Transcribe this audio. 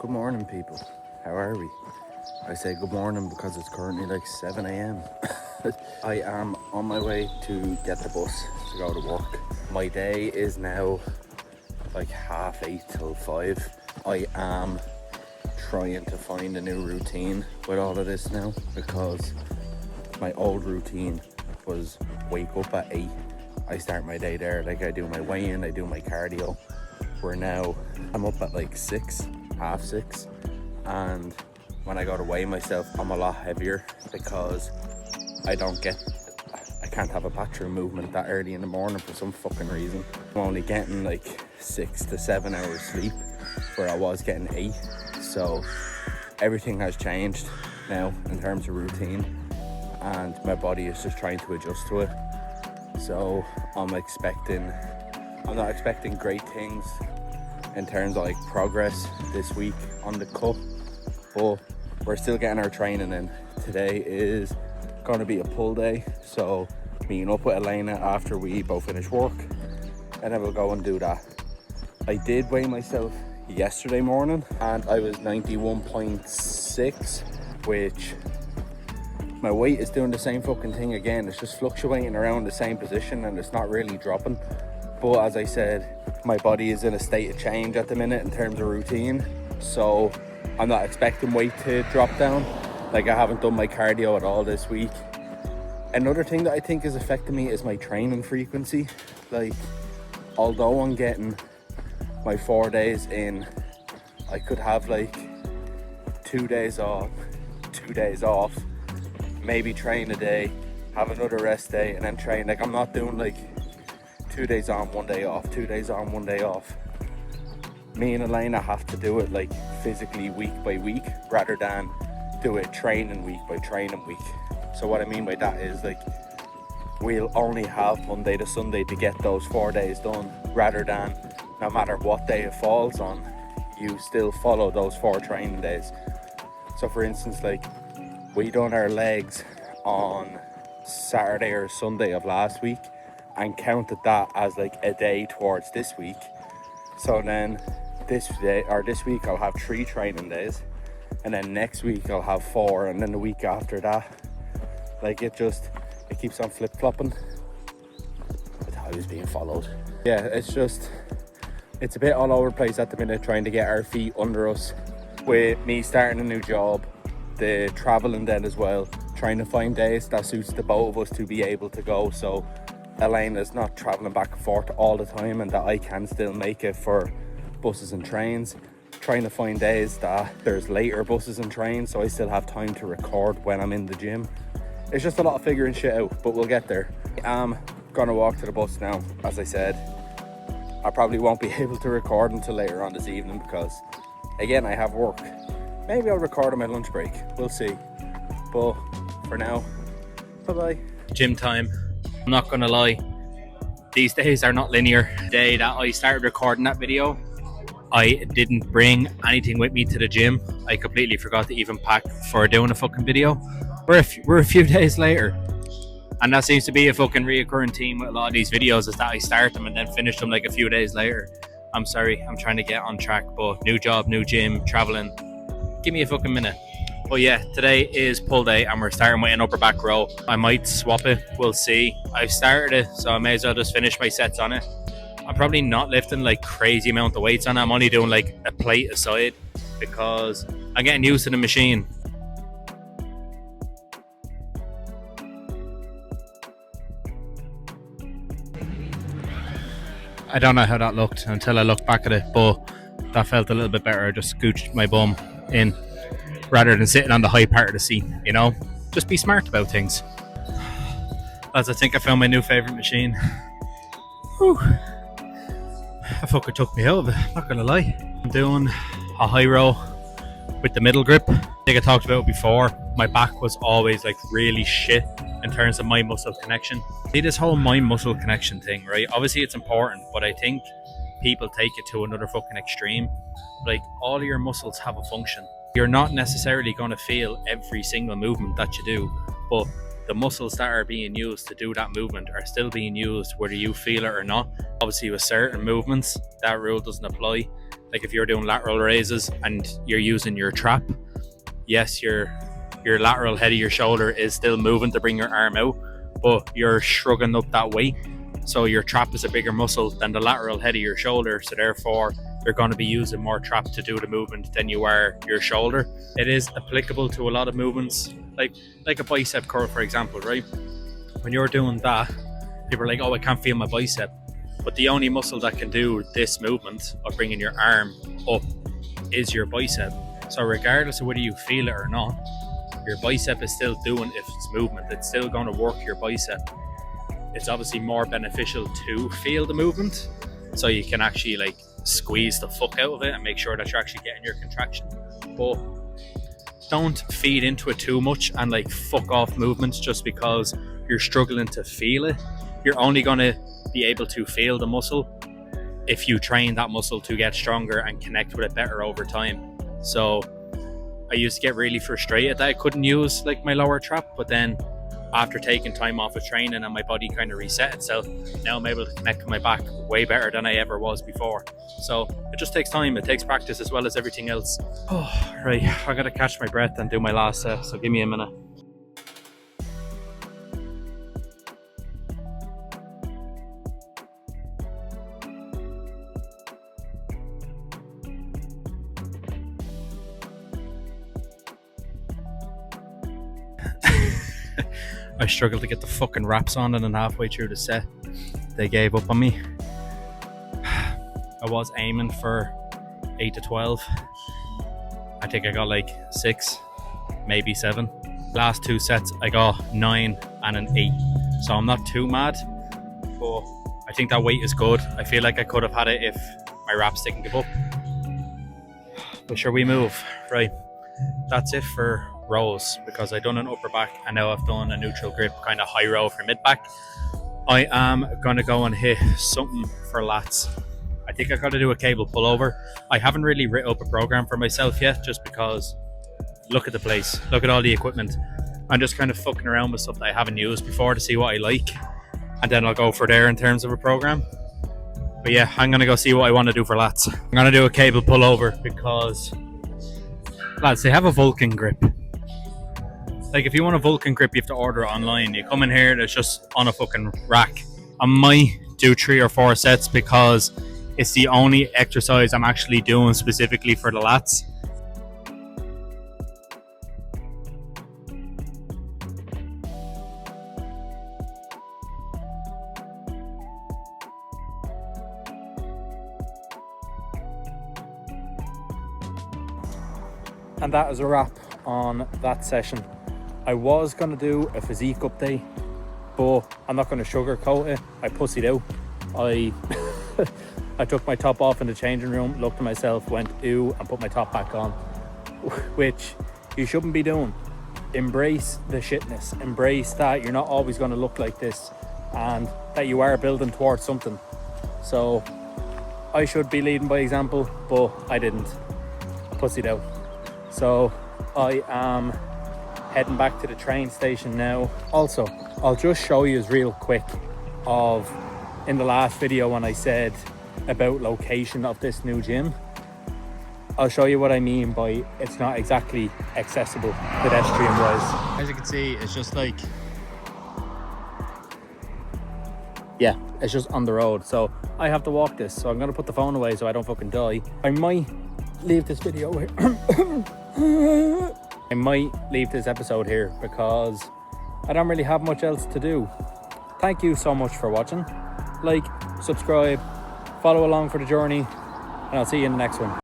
Good morning, people. How are we? I say good morning because it's currently like 7 a.m. I am on my way to get the bus to go to work. My day is now like 8:30 till 5. I am trying to find a new routine with all of this now because my old routine was wake up at 8. I start my day there, like I do my weigh-in, I do my cardio. Where now I'm up at like 6, half 6, and when I go to weigh myself I'm a lot heavier because I can't have a bathroom movement that early in the morning for some fucking reason. I'm only getting like 6 to 7 hours sleep where I was getting 8. So everything has changed now in terms of routine and my body is just trying to adjust to it. So I'm not expecting great things in terms of like progress this week on the cut, but we're still getting our training in. Today is going to be a pull day, so meeting up with Elena after we both finish work and then we'll go and do that. I did weigh myself yesterday morning and I was 91.6, which my weight is doing the same fucking thing again. It's just fluctuating around the same position and it's not really dropping. But as I said, my body is in a state of change at the minute in terms of routine. So I'm not expecting weight to drop down. Like I haven't done my cardio at all this week. Another thing that I think is affecting me is my training frequency. Like, although I'm getting my 4 days in, I could have like 2 days on, 2 days off, maybe train a day, have another rest day, and then train. Like I'm not doing like 2 days on, 1 day off, 2 days on, 1 day off. Me and Elena have to do it like physically week by week rather than do it training week by training week. So what I mean by that is like we'll only have Monday to Sunday to get those 4 days done rather than no matter what day it falls on, you still follow those 4 training days. So for instance, like we done our legs on Saturday or Sunday of last week and counted that as like a day towards this week. So then this week I'll have 3 training days, and then next week I'll have 4, and then the week after that, like it keeps on flip-flopping. I thought I was being followed. Yeah, it's a bit all over the place at the minute, trying to get our feet under us with me starting a new job, the traveling then as well, trying to find days that suits the both of us to be able to go, so Elena's not traveling back and forth all the time and that I can still make it for buses and trains. Trying to find days that there's later buses and trains so I still have time to record when I'm in the gym. It's just a lot of figuring shit out, but we'll get there. I'm gonna walk to the bus now. As I said, I probably won't be able to record until later on this evening because again I have work. Maybe I'll record on my lunch break, we'll see. But for now, bye bye. Gym time. I'm not gonna lie, these days are not linear. The day that I started recording that video, I didn't bring anything with me to the gym. I completely forgot to even pack for doing a fucking video. We're a few days later, and that seems to be a fucking reoccurring theme with a lot of these videos, is that I start them and then finish them like a few days later. I'm sorry, I'm trying to get on track, but new job, new gym, traveling. Give me a fucking minute. But yeah, today is pull day and we're starting with an upper back row. I might swap it, we'll see. I've started it, so I may as well just finish my sets on it. I'm probably not lifting like crazy amount of weights on it. I'm only doing like a plate aside because I'm getting used to the machine. I don't know how that looked until I looked back at it, but that felt a little bit better. I just scooched my bum in rather than sitting on the high part of the seat, you know? Just be smart about things. As I think I found my new favourite machine. Whew. That fucker took me out of it, not gonna lie. I'm doing a high row with the middle grip. I think I talked about it before. My back was always like really shit in terms of mind muscle connection. See, this whole mind muscle connection thing, right? Obviously it's important, but I think people take it to another fucking extreme. Like all of your muscles have a function. You're not necessarily going to feel every single movement that you do, but the muscles that are being used to do that movement are still being used whether you feel it or not. Obviously with certain movements that rule doesn't apply. Like if you're doing lateral raises and you're using your trap, yes, your lateral head of your shoulder is still moving to bring your arm out, but you're shrugging up that weight. So your trap is a bigger muscle than the lateral head of your shoulder. So therefore, you're going to be using more trap to do the movement than you are your shoulder. It is applicable to a lot of movements, like a bicep curl, for example, right? When you're doing that, people are like, oh, I can't feel my bicep. But the only muscle that can do this movement of bringing your arm up is your bicep. So regardless of whether you feel it or not, your bicep is still doing its movement. It's still going to work your bicep. It's obviously more beneficial to feel the movement, so you can actually like squeeze the fuck out of it and make sure that you're actually getting your contraction. But don't feed into it too much and like fuck off movements just because you're struggling to feel it. You're only going to be able to feel the muscle if you train that muscle to get stronger and connect with it better over time. So I used to get really frustrated that I couldn't use like my lower trap, but then after taking time off of training and my body kind of reset itself, now I'm able to connect with my back way better than I ever was before. So it just takes time, it takes practice as well as everything else. Oh, right, I gotta catch my breath and do my last set, so give me a minute. I struggled to get the fucking wraps on, and then halfway through the set they gave up on me. I was aiming for 8 to 12. I think I got like 6, maybe 7. Last 2 sets I got 9 and an 8, so I'm not too mad, but I think that weight is good. I feel like I could have had it if my wraps didn't give up, but sure, we move. Right, that's it for rows, because I done an upper back and now I've done a neutral grip kind of high row for mid back. I am gonna go and hit something for lats. I think I gotta do a cable pullover. I haven't really written up a program for myself yet, just because look at the place, look at all the equipment. I'm just kind of fucking around with stuff that I haven't used before to see what I like, and then I'll go for there in terms of a program. But yeah, I'm gonna go see what I want to do for lats. I'm gonna do a cable pullover because lads, they have a Vulcan grip. Like if you want a Vulcan grip, you have to order it online. You come in here, it's just on a fucking rack. I might do 3 or 4 sets because it's the only exercise I'm actually doing specifically for the lats. And that is a wrap on that session. I was going to do a physique update, but I'm not going to sugarcoat it. I pussied out. I took my top off in the changing room, looked at myself, went ooh, and put my top back on, which you shouldn't be doing. Embrace the shitness. Embrace that you're not always going to look like this and that you are building towards something. So I should be leading by example, but I didn't. I pussied out. So I am heading back to the train station now. Also, I'll just show you real quick of in the last video when I said about location of this new gym. I'll show you what I mean by it's not exactly accessible pedestrian wise. As you can see, it's just like, yeah, it's just on the road. So I have to walk this. So I'm gonna put the phone away so I don't fucking die. I might leave this video here. I might leave this episode here because I don't really have much else to do. Thank you so much for watching. Like, subscribe, follow along for the journey, and I'll see you in the next one.